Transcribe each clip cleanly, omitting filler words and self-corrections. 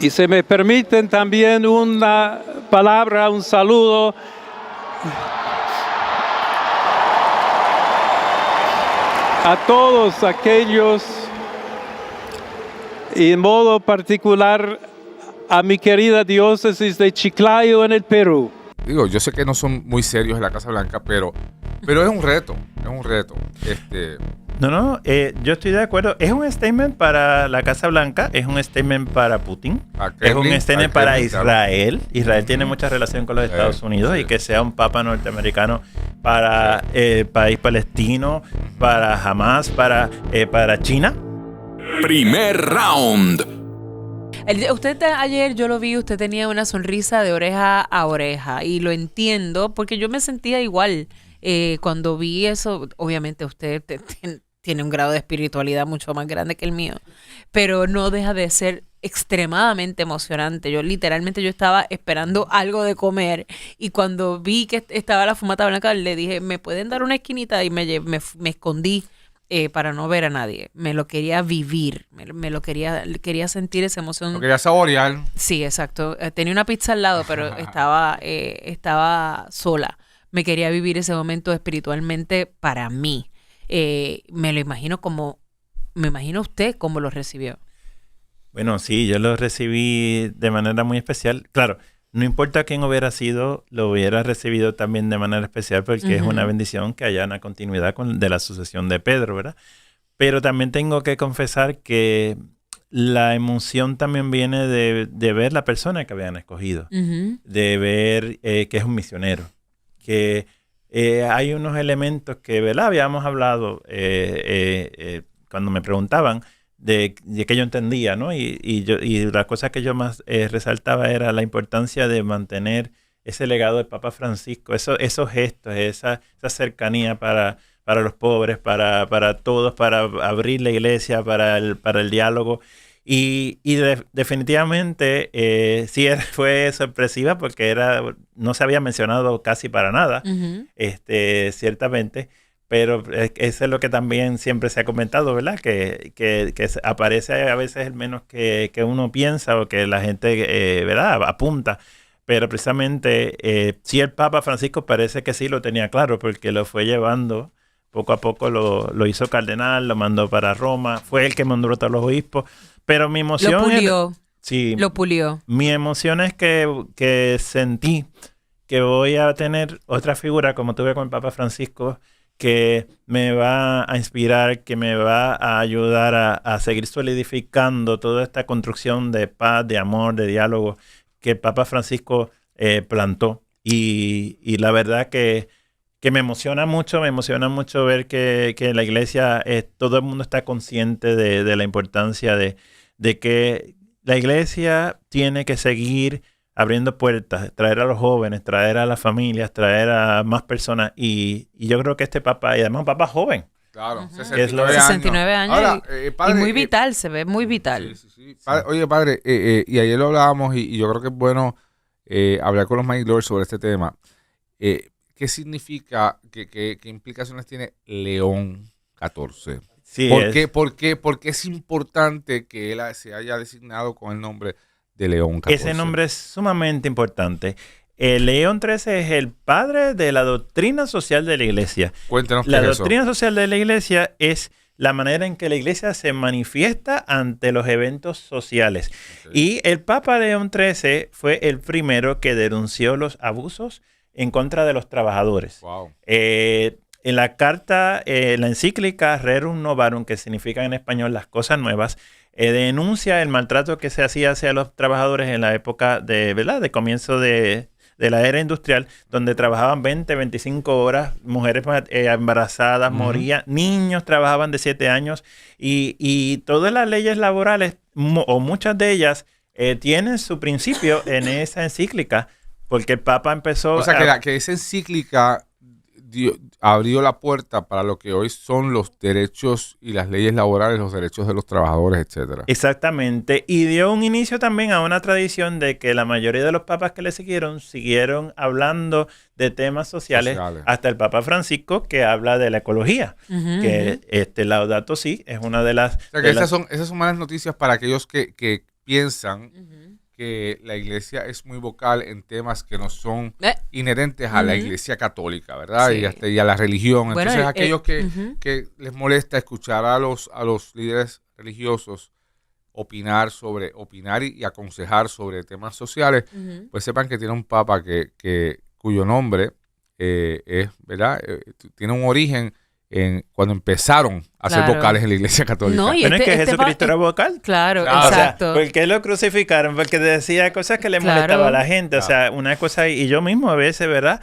Y si me permiten también una palabra, un saludo a todos aquellos, y en modo particular a mi querida diócesis de Chiclayo en el Perú. Digo, yo sé que no son muy serios en la Casa Blanca, pero es un reto, No, yo estoy de acuerdo. Es un statement para la Casa Blanca, es un statement para Putin, es un statement para Israel. Claro. Israel tiene mucha relación con los Estados Unidos, sí. Y que sea un papa norteamericano para el país palestino, para Hamas, para China. Primer round. Usted ayer, yo lo vi, usted tenía una sonrisa de oreja a oreja y lo entiendo porque yo me sentía igual cuando vi eso. Obviamente usted tiene un grado de espiritualidad mucho más grande que el mío, pero no deja de ser extremadamente emocionante. Yo estaba esperando algo de comer y cuando vi que estaba la fumata blanca le dije, ¿me pueden dar una esquinita? Y me escondí. Para no ver a nadie. Me lo quería vivir. Me lo quería sentir esa emoción. Lo quería saborear. Sí, exacto. Tenía una pizza al lado, pero estaba sola. Me quería vivir ese momento espiritualmente para mí. Me imagino usted cómo lo recibió. Bueno, sí, yo lo recibí de manera muy especial. Claro, no importa quién hubiera sido, lo hubiera recibido también de manera especial porque es una bendición que haya una continuidad de la sucesión de Pedro, ¿verdad? Pero también tengo que confesar que la emoción también viene de ver la persona que habían escogido, de ver que es un misionero, que hay unos elementos que, ¿verdad? Habíamos hablado cuando me preguntaban, de que yo entendía, ¿no? Y la cosa que yo más resaltaba era la importancia de mantener ese legado del Papa Francisco, esos gestos, esa cercanía para los pobres, para todos, para abrir la iglesia, para el diálogo. Y definitivamente sí fue sorpresiva porque no se había mencionado casi para nada, ciertamente. Pero eso es lo que también siempre se ha comentado, ¿verdad? Que aparece a veces el menos que uno piensa o que la gente, ¿verdad? Apunta. Pero precisamente sí el Papa Francisco parece que sí lo tenía claro porque lo fue llevando poco a poco, lo hizo cardenal, lo mandó para Roma, fue el que mandó a todos los obispos. Pero mi emoción... Lo pulió. Sí. Lo pulió. Mi emoción es que sentí que voy a tener otra figura como tuve con el Papa Francisco, que me va a inspirar, que me va a ayudar a seguir solidificando toda esta construcción de paz, de amor, de diálogo que el Papa Francisco plantó. Y la verdad que me emociona mucho ver que en la iglesia todo el mundo está consciente de la importancia de que la iglesia tiene que seguir abriendo puertas, traer a los jóvenes, traer a las familias, traer a más personas. Y yo creo que este papa, y además un papa joven. Claro, 69 años. Ahora, padre, y muy vital, se ve muy vital. Sí. Padre, oye, padre, y ayer lo hablábamos y yo creo que es bueno hablar con los Mighty Lords sobre este tema. ¿Qué significa, qué implicaciones tiene León XIV? Sí, ¿Por qué es importante que él se haya designado con el nombre de León XIV? Ese nombre es sumamente importante. León XIII es el padre de la doctrina social de la iglesia. Cuéntanos la qué es doctrina eso. social de la iglesia es la manera en que la iglesia se manifiesta ante los eventos sociales. Okay. Y el Papa León XIII fue el primero que denunció los abusos en contra de los trabajadores. Wow. En la carta, la encíclica Rerum Novarum, que significa en español las cosas nuevas, denuncia el maltrato que se hacía hacia los trabajadores en la época de comienzo de la era industrial, donde trabajaban 20, 25 horas, mujeres embarazadas morían, niños trabajaban de 7 años y todas las leyes laborales, o muchas de ellas, tienen su principio en esa encíclica, porque el Papa empezó... O sea, que esa encíclica abrió la puerta para lo que hoy son los derechos y las leyes laborales, los derechos de los trabajadores, etcétera. Exactamente. Y dio un inicio también a una tradición de que la mayoría de los papas que le siguieron hablando de temas sociales. Hasta el Papa Francisco, que habla de la ecología. Que Laudato Si es una de las... O sea, que esas son malas noticias para aquellos que piensan que la iglesia es muy vocal en temas que no son Eh. inherentes a la Ujú. iglesia católica, ¿verdad? Sí. Y a la religión. Bueno, Entonces, aquellos ujú. que les molesta escuchar a los líderes religiosos opinar y aconsejar sobre temas sociales, Ujú. pues sepan que tiene un papa cuyo nombre es, ¿verdad? Tiene un origen cuando empezaron a ser Claro. vocales en la iglesia católica. No, y Pero es que este Jesucristo pa- era vocal. Claro, Claro. O sea, exacto. ¿por qué lo crucificaron? Porque decía cosas que le Claro. molestaba a la gente. O Claro. sea, una cosa, y yo mismo a veces, ¿verdad?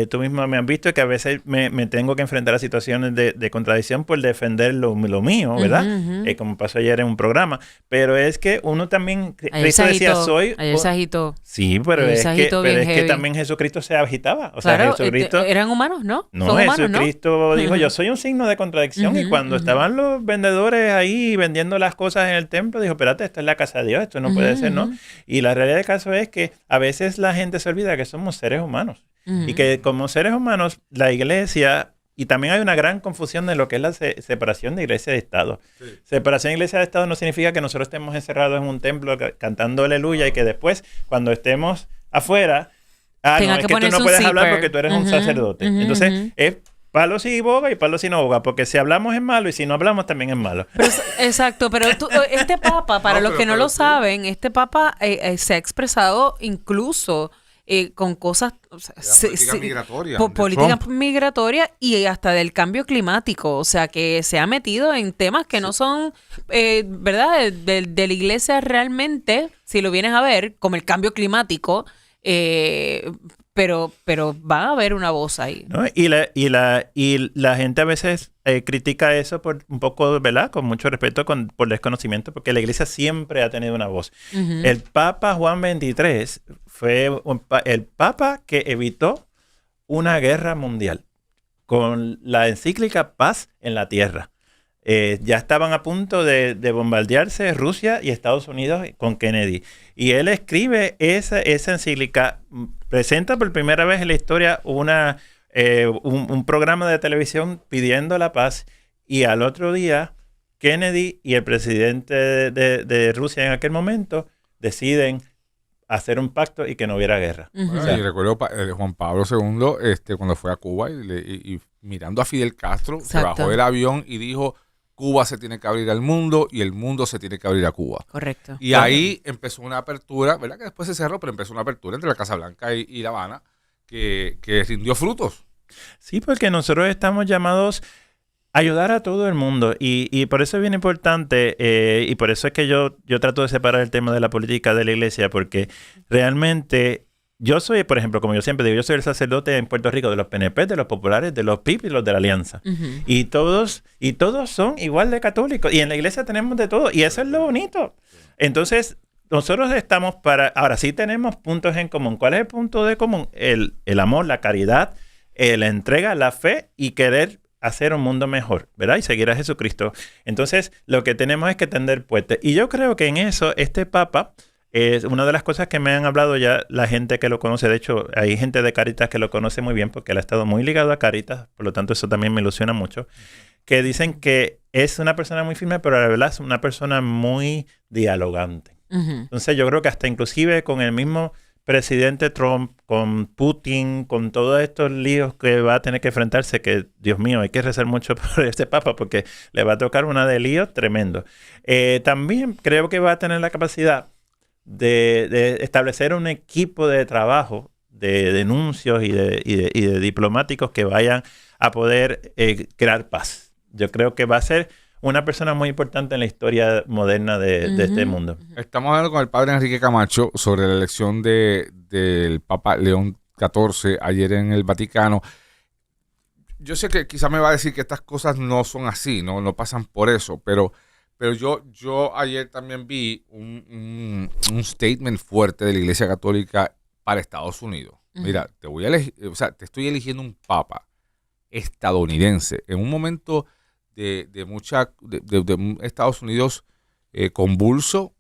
Tú mismo me has visto que a veces me tengo que enfrentar a situaciones de contradicción por defender lo mío, ¿verdad? Ujú, ujú. Como pasó ayer en un programa. Pero es que uno también, Ayer Cristo se decía, agitó, soy... ayer se agitó. Sí, pero Ayer es se que, agitó pero bien es que heavy. también Jesucristo se agitaba. O Claro, sea, Jesucristo... eran humanos, ¿no? No, Son humanos, Jesucristo dijo, Ujú. yo soy un signo de contradicción. Y Ujú, cuando ujú. estaban los vendedores ahí vendiendo las cosas en el templo, dijo, espérate, esto es la casa de Dios, esto no Ujú, puede ser, ¿no? ujú. Y la realidad del caso es que a veces la gente se olvida que somos seres humanos. ¿no? Y que como seres humanos, la iglesia... Y también hay una gran confusión de lo que es la separación de iglesia y Estado. Separación de iglesia y Estado no significa que nosotros estemos encerrados en un templo cantando aleluya y que después, cuando estemos afuera, Tenga no, que es que tú ponerse no un puedes hablar zipper. porque tú eres un Ujú, sacerdote. ujú, Entonces, ujú. es palo si boga y palo si no boga, porque si hablamos es malo y si no hablamos también es malo. Exacto, pero este papa, para No, los pero- que no pero lo sí. saben, este papa se ha expresado incluso con cosas, o sea, La política migratoria de política Trump. migratoria y hasta del cambio climático, o sea, que se ha metido en temas que no son, ¿verdad?, de la iglesia realmente, si lo vienes a ver, como el cambio climático, pero va a haber una voz ahí. ¿No? Y la gente a veces critica eso por un poco, ¿verdad? Con mucho respeto, por desconocimiento, porque la iglesia siempre ha tenido una voz. Ujú. El Papa Juan XXIII fue el Papa que evitó una guerra mundial con la encíclica Paz en la Tierra. Ya estaban a punto de bombardearse Rusia y Estados Unidos con Kennedy. Y él escribe esa encíclica, presenta por primera vez en la historia un programa de televisión pidiendo la paz, y al otro día Kennedy y el presidente de Rusia en aquel momento deciden hacer un pacto y que no hubiera guerra. Ujú. Bueno, y recuerdo Juan Pablo II, cuando fue a Cuba y mirando a Fidel Castro, se Exacto. bajó del avión y dijo, Cuba se tiene que abrir al mundo y el mundo se tiene que abrir a Cuba. Correcto. Y ahí empezó una apertura, ¿verdad? Que después se cerró, pero empezó una apertura entre la Casa Blanca y La Habana que rindió frutos. Sí, porque nosotros estamos llamados a ayudar a todo el mundo, y por eso es bien importante, y por eso es que yo trato de separar el tema de la política de la iglesia, porque realmente yo soy, por ejemplo, como yo siempre digo, yo soy el sacerdote en Puerto Rico de los PNP, de los populares, de los PIP y los de la Alianza. Ujú. Y todos son igual de católicos. Y en la iglesia tenemos de todo. Y eso es lo bonito. Entonces, nosotros estamos ahora sí tenemos puntos en común. ¿Cuál es el punto de común? El amor, la caridad, la entrega, la fe y querer hacer un mundo mejor, ¿verdad? Y seguir a Jesucristo. Entonces, lo que tenemos es que tender puentes. Y yo creo que en eso, este Papa... es una de las cosas que me han hablado ya la gente que lo conoce. De hecho, hay gente de Caritas que lo conoce muy bien porque él ha estado muy ligado a Caritas, por lo tanto eso también me ilusiona mucho, que dicen que es una persona muy firme, pero a la verdad es una persona muy dialogante. Ujú. Entonces yo creo que hasta inclusive con el mismo presidente Trump, con Putin, con todos estos líos que va a tener que enfrentarse, que Dios mío, hay que rezar mucho por este Papa porque le va a tocar una de líos tremendo. También creo que va a tener la capacidad de establecer un equipo de trabajo de denuncios y de diplomáticos que vayan a poder crear paz. Yo creo que va a ser una persona muy importante en la historia moderna de este mundo. Estamos hablando con el padre Enrique Camacho sobre la elección del Papa León XIV ayer en el Vaticano. Yo sé que quizás me va a decir que estas cosas no son así, no pasan por eso, pero yo ayer también vi un statement fuerte de la Iglesia Católica para Estados Unidos. Ujú. Mira, te estoy eligiendo un papa estadounidense en un momento de un Estados Unidos convulso,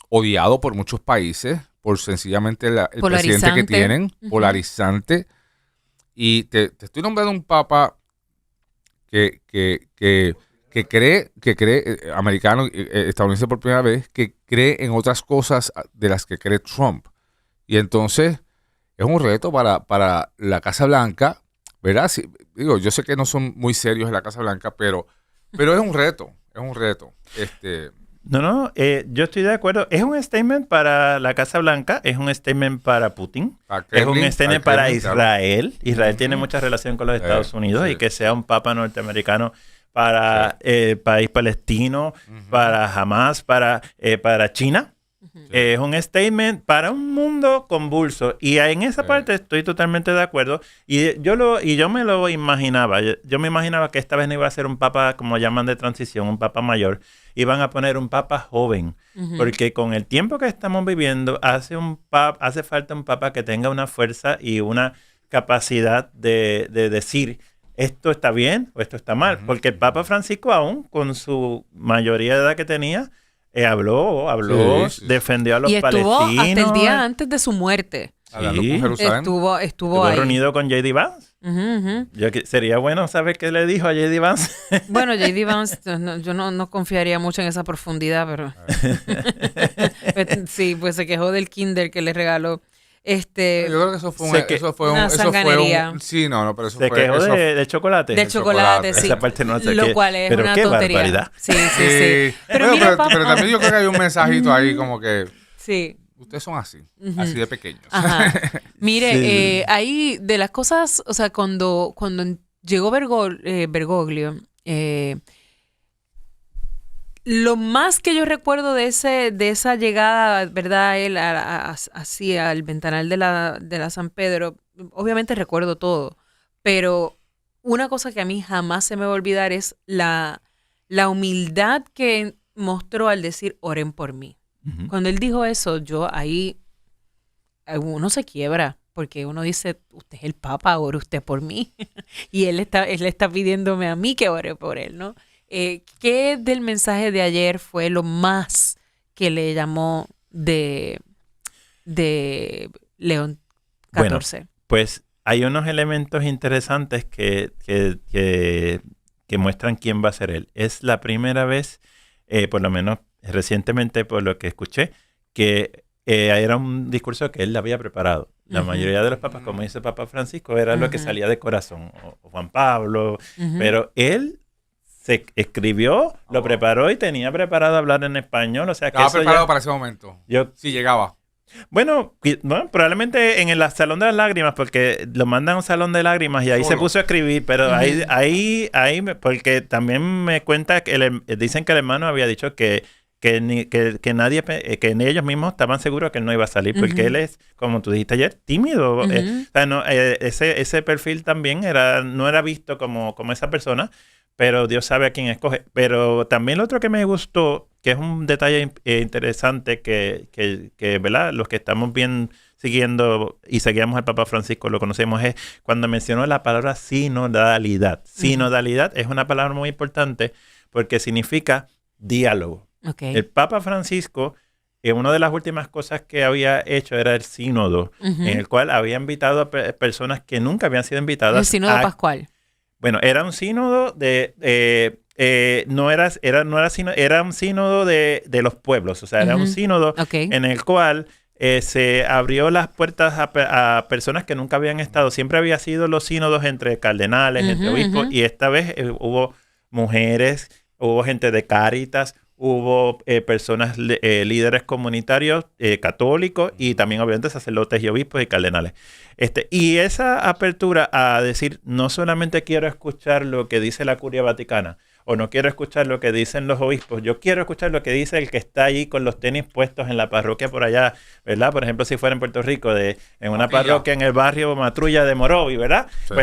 odiado por muchos países, por sencillamente el presidente que Polarizante. tienen, Ujú. polarizante. Y te estoy nombrando un papa que americano, estadounidense por primera vez, que cree en otras cosas de las que cree Trump. Y entonces es un reto para la Casa Blanca, ¿verdad? Digo, yo sé que no son muy serios en la Casa Blanca, pero es un reto, No, yo estoy de acuerdo. Es un statement para la Casa Blanca, es un statement para Putin, es un statement para Israel. Israel tiene mucha relación con los Estados Unidos y que sea un papa norteamericano para el país palestino, para Hamas, para China. Es un statement para un mundo convulso. Y en esa parte estoy totalmente de acuerdo. Y yo me lo imaginaba. Yo me imaginaba que esta vez no iba a ser un papa, como llaman de transición, un papa mayor. Iban a poner un papa joven. Porque con el tiempo que estamos viviendo, hace falta un papa que tenga una fuerza y una capacidad de decir esto está bien o esto está mal. Porque el Papa Francisco, aún con su mayoría de edad que tenía, habló, sí. Defendió a los palestinos. Y estuvo hasta el día antes de su muerte. Hablando con Jerusalén. Estuvo ahí. Reunido con J.D. Vance. Sería bueno saber qué le dijo a J.D. Vance. Bueno, J.D. Vance, yo no confiaría mucho en esa profundidad, pero sí, pues se quejó del Kinder que le regaló. Yo creo que eso fue una sanganería. Sí, pero eso se fue... quejó de chocolate. De chocolate, sí. Esa parte no sé lo cual es pero una qué tontería. Barbaridad. Sí. Pero también yo creo que hay un mensajito ahí como que... Sí. Ustedes son así de pequeños. Ajá. Mire, ahí de las cosas, o sea, cuando llegó Bergoglio, lo más que yo recuerdo de esa llegada, ¿verdad? Él así al ventanal de la San Pedro, obviamente recuerdo todo, pero una cosa que a mí jamás se me va a olvidar es la humildad que mostró al decir, oren por mí. Cuando él dijo eso, uno se quiebra, porque uno dice, usted es el Papa, ore usted por mí. Y él está pidiéndome a mí que ore por él, ¿no? ¿Qué del mensaje de ayer fue lo más que le llamó de León XIV? Bueno, pues hay unos elementos interesantes que muestran quién va a ser él. Es la primera vez, por lo menos recientemente por lo que escuché, que era un discurso que él había preparado. La mayoría de los papas, como dice Papa Francisco, era lo que salía de corazón, o Juan Pablo, pero él se escribió, lo preparó y tenía preparado hablar en español. O sea que estaba preparado para ese momento. Sí, llegaba. Bueno, probablemente en el Salón de las Lágrimas, porque lo mandan a un Salón de Lágrimas y ahí se puso a escribir, pero ahí porque también me cuenta que dicen que el hermano había dicho que nadie, que ellos mismos estaban seguros que él no iba a salir, porque él es, como tú dijiste ayer, tímido. O sea, no, ese perfil también no era visto como esa persona, pero Dios sabe a quién escoge. Pero también lo otro que me gustó, que es un detalle interesante que ¿verdad? Los que estamos bien siguiendo y seguíamos al Papa Francisco lo conocemos, es cuando mencionó la palabra sinodalidad. Sinodalidad es una palabra muy importante porque significa diálogo. Okay. El Papa Francisco, una de las últimas cosas que había hecho era el sínodo, en el cual había invitado a personas que nunca habían sido invitadas. El sínodo pascual. Bueno, era un sínodo era un sínodo de los pueblos, o sea, era un sínodo en el cual se abrió las puertas a personas que nunca habían estado. Siempre había sido los sínodos entre cardenales, entre obispos, y esta vez hubo mujeres, hubo gente de Cáritas, hubo personas, líderes comunitarios católicos y también obviamente sacerdotes y obispos y cardenales. Y esa apertura a decir, no solamente quiero escuchar lo que dice la Curia Vaticana o no quiero escuchar lo que dicen los obispos, yo quiero escuchar lo que dice el que está allí con los tenis puestos en la parroquia por allá, ¿verdad? Por ejemplo, si fuera en Puerto Rico, en una parroquia en el barrio Matrulla de Morovi, ¿verdad? Sí.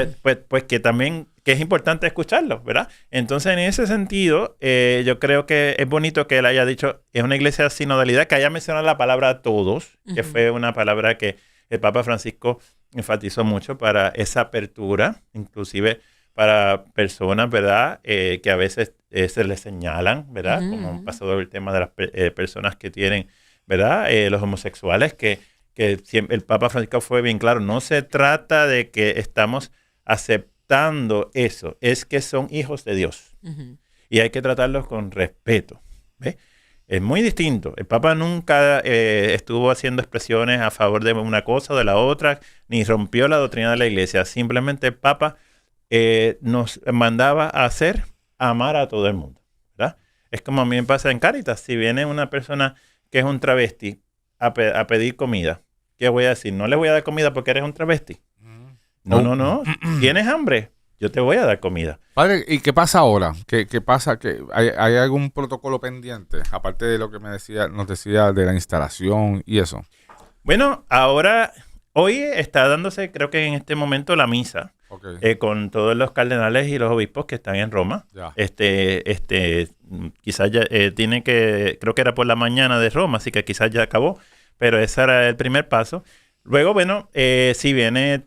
Pues que también, que es importante escucharlo, ¿verdad? Entonces, en ese sentido, yo creo que es bonito que él haya dicho, es una iglesia de sinodalidad, que haya mencionado la palabra todos, que fue una palabra que el Papa Francisco enfatizó mucho para esa apertura, inclusive para personas, ¿verdad? Que a veces se les señalan, ¿verdad? Como pasó el tema de las personas que tienen, ¿verdad? Los homosexuales, que siempre, el Papa Francisco fue bien claro, no se trata de que estamos aceptando eso, es que son hijos de Dios. y hay que tratarlos con respeto. ¿Ves? Es muy distinto. El Papa nunca estuvo haciendo expresiones a favor de una cosa o de la otra, ni rompió la doctrina de la Iglesia. Simplemente el Papa nos mandaba a amar a todo el mundo, ¿verdad? Es como a mí me pasa en Cáritas. Si viene una persona que es un travesti a pedir comida, ¿qué voy a decir? No le voy a dar comida porque eres un travesti. No. ¿Tienes hambre? Yo te voy a dar comida. Padre, ¿y qué pasa ahora? ¿Qué pasa? ¿Hay algún protocolo pendiente? Aparte de lo que nos decía de la instalación y eso. Bueno, hoy está dándose, creo que en este momento, la misa. Okay. Con todos los cardenales y los obispos que están en Roma. Ya. Quizás ya creo que era por la mañana de Roma, así que quizás ya acabó, pero ese era el primer paso. Luego, bueno, si viene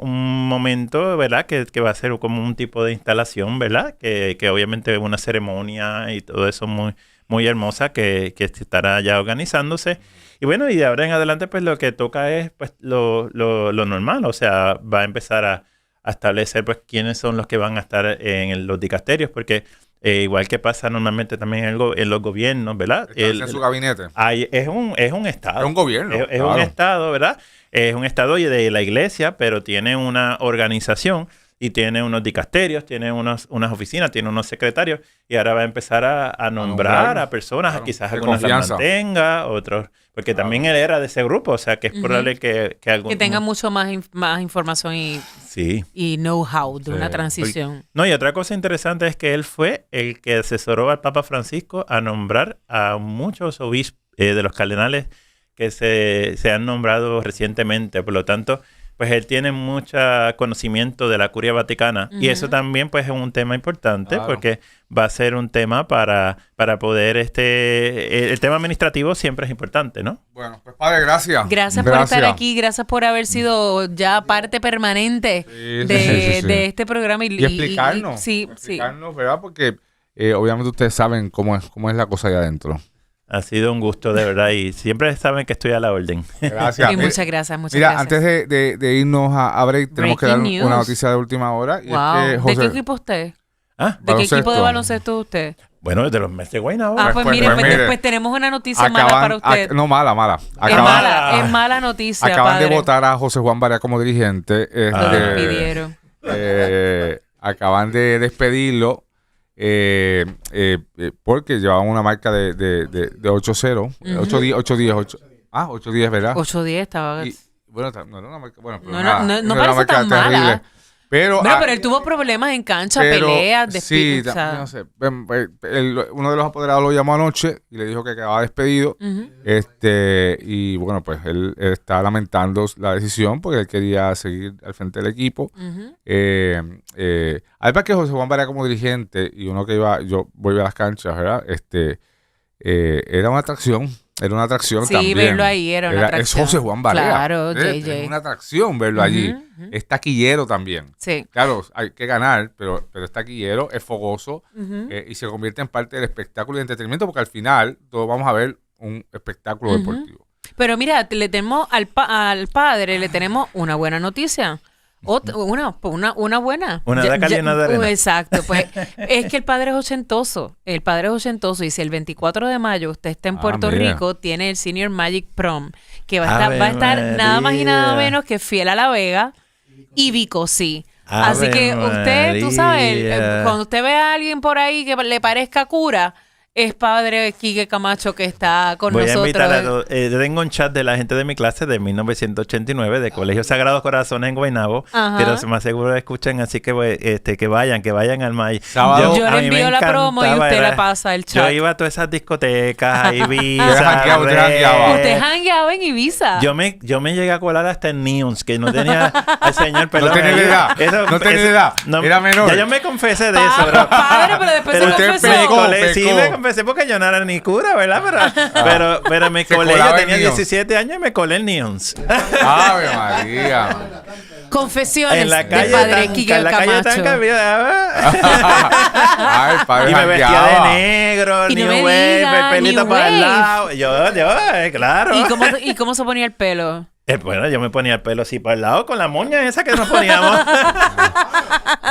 un momento, ¿verdad? Que va a ser como un tipo de instalación, ¿verdad? Que obviamente una ceremonia y todo eso muy, muy hermosa que estará ya organizándose. Y bueno, y de ahora en adelante, pues lo que toca es pues lo normal. O sea, va a empezar a establecer pues quiénes son los que van a estar en los dicasterios, porque igual que pasa normalmente también en los gobiernos, ¿verdad? En su gabinete. Es un estado. Es un gobierno. Es claro. un estado, ¿verdad? Es un estado de la iglesia, pero tiene una organización y tiene unos dicasterios, tiene unas oficinas, tiene unos secretarios, y ahora va a empezar a nombrar a personas, claro, quizás de algunas las confianza. mantenga, otros, porque también él era de ese grupo, o sea que es probable que algún... Que tenga mucho más información Sí. y know-how de Sí. una transición. No, y otra cosa interesante es que él fue el que asesoró al Papa Francisco a nombrar a muchos obispos de los cardenales que se han nombrado recientemente. Por lo tanto, pues él tiene mucho conocimiento de la Curia Vaticana. Y eso también pues es un tema importante, Claro. porque va a ser un tema para poder... el tema administrativo siempre es importante, ¿no? Bueno, pues padre, gracias. Gracias por estar aquí, gracias por haber sido ya parte permanente Sí, sí. de este programa. Y explicarnos. Sí. Explicarnos, ¿verdad? Porque obviamente ustedes saben cómo es la cosa allá adentro. Ha sido un gusto, de verdad, y siempre saben que estoy a la orden. Gracias. Y muchas gracias, Mira, gracias. antes de irnos a break, tenemos que dar Breaking news. una noticia de última hora. Y Wow. es que ¿De José, qué equipo usted? ¿Ah? ¿De qué equipo de Baloncesto. baloncesto es usted? Bueno, de los Mets de Guaynabo. Ah, pues mire, mire. pues tenemos una noticia mala para usted. No, mala. Es mala noticia, Acaban padre. de votar a José Juan Barea como dirigente. Lo despidieron. Acaban de despedirlo porque llevaban una marca de 8-0. 8-10, ¿verdad? 8-10 estaba... Y, bueno, no era una marca... Bueno, pero No, nada, no era una parece marca tan mala. Pero, Bueno, pero él tuvo problemas en cancha, peleas, sí, o sea, no sé. Uno de los apoderados lo llamó anoche y le dijo que quedaba despedido. Y bueno, pues él está lamentando la decisión porque él quería seguir al frente del equipo. Además que José Juan Barea como dirigente y uno que yo voy a las canchas, ¿verdad? Era una atracción. Era una atracción sí, también. verlo ahí era una atracción. Es José Juan Barea. Claro, Es JJ. una atracción verlo allí. Es taquillero también. Sí. Claro, hay que ganar, pero es taquillero, es fogoso y se convierte en parte del espectáculo y entretenimiento porque al final todos vamos a ver un espectáculo deportivo. Pero mira, le tenemos al padre, le tenemos una buena noticia. Una buena. Una de cal y una de arena. Exacto, pues es que el padre es ochentoso. El padre es ochentoso y si el 24 de mayo usted está en Puerto mira. Rico, tiene el Senior Magic Prom, que Ave va a estar nada más y nada María. menos que Fiel a la Vega y Vico sí. Así Ave que usted, tú sabes, María. cuando usted ve a alguien por ahí que le parezca cura, es padre Quique Camacho que está con Voy a nosotros. invitar a todos. Tengo un chat de la gente de mi clase de 1989 de Colegio Sagrados Corazones en Guaynabo, Ajá. que los más seguro escuchan, así que que vayan al MAI. Sábado. Yo a le mí me envío la promo y encantaba, usted la era- pasa el Yo chat. iba a todas esas discotecas, a Ibiza, Usted jangueaba. Usted jangueaba en Ibiza. Yo me llegué a colar hasta en Neons, que no tenía al señor, pero No tenía la edad, no tenía edad, era menor. Ya yo me confesé de eso, bro. Padre, pero después Pero se usted confesó. pecó. Sí, me confesé porque yo no era ni cura, ¿verdad? Pero me Se colé, colaba yo en tenía Neons. 17 años y me colé en Neons. ¡Ave María! Confesiones En la calle de padre Tanca, Quique en la calle Camacho. Tanca había... Ay, padre Y me vestía jangueaba. de negro, Y no New me Wave, diga, el pelito New para el Wave. lado. Yo, claro. ¿Y cómo se ponía el pelo? Bueno, yo me ponía el pelo así para el lado con la moña esa que nos poníamos.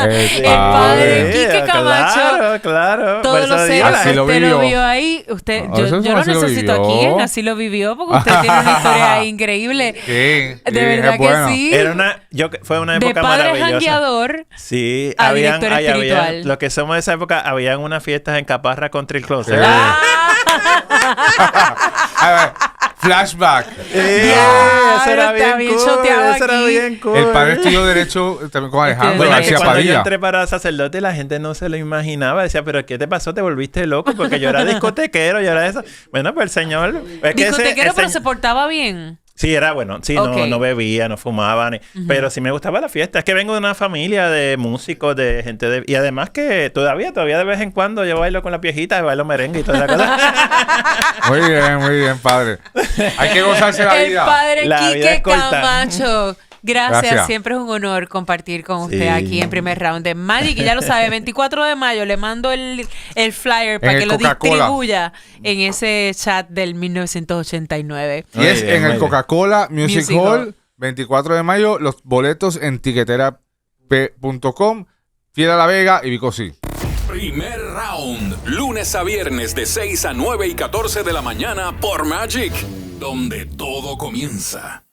El padre Quique Camacho. Claro. Todos los digo, celos así lo usted lo vivió. vio ahí. Usted, No, yo eso no así lo necesito vivió. a quién, así lo vivió, porque usted tiene una historia ahí increíble. Sí, De sí, verdad es que bueno. sí. fue una De época padre maravillosa. jangueador Sí, a habían, director espiritual. lo que somos de esa época, habían unas fiestas en Caparra contra el Closet. Sí. A ver, flashback. Eso era está bien bien cool. choteado Eso era aquí. bien cool. El padre estudió Derecho también con Alejandro Bueno, Bueno, es que García cuando yo Padilla. entré para sacerdote, la gente no se lo imaginaba. Decía, ¿pero qué te pasó? ¿Te volviste loco? Porque yo era discotequero, yo era eso. Bueno, pues el señor... Es que discotequero, pero ese- se portaba bien. Sí, era bueno. Sí, Ok. no bebía, no fumaba. Pero sí me gustaba la fiesta. Es que vengo de una familia de músicos, de gente de... Y además que todavía de vez en cuando yo bailo con la viejita, bailo merengue y toda esa cosa. Muy bien, padre. Hay que gozarse la El vida. padre La vida Quique es corta. Camacho. Gracias. Gracias. Siempre es un honor compartir con usted Sí. aquí en Primer Round de Magic. Y ya lo sabe, 24 de mayo le mando el flyer para En que el lo Coca-Cola. distribuya en ese chat del 1989. Y es Muy bien, en muy el bien. Coca-Cola Music Music Hall, Hall. 24 de mayo. Los boletos en tiqueterap.com, Fiel a la Vega y Vico sí. Primer Round, lunes a viernes de 6 a 9 y 14 de la mañana por Magic, donde todo comienza.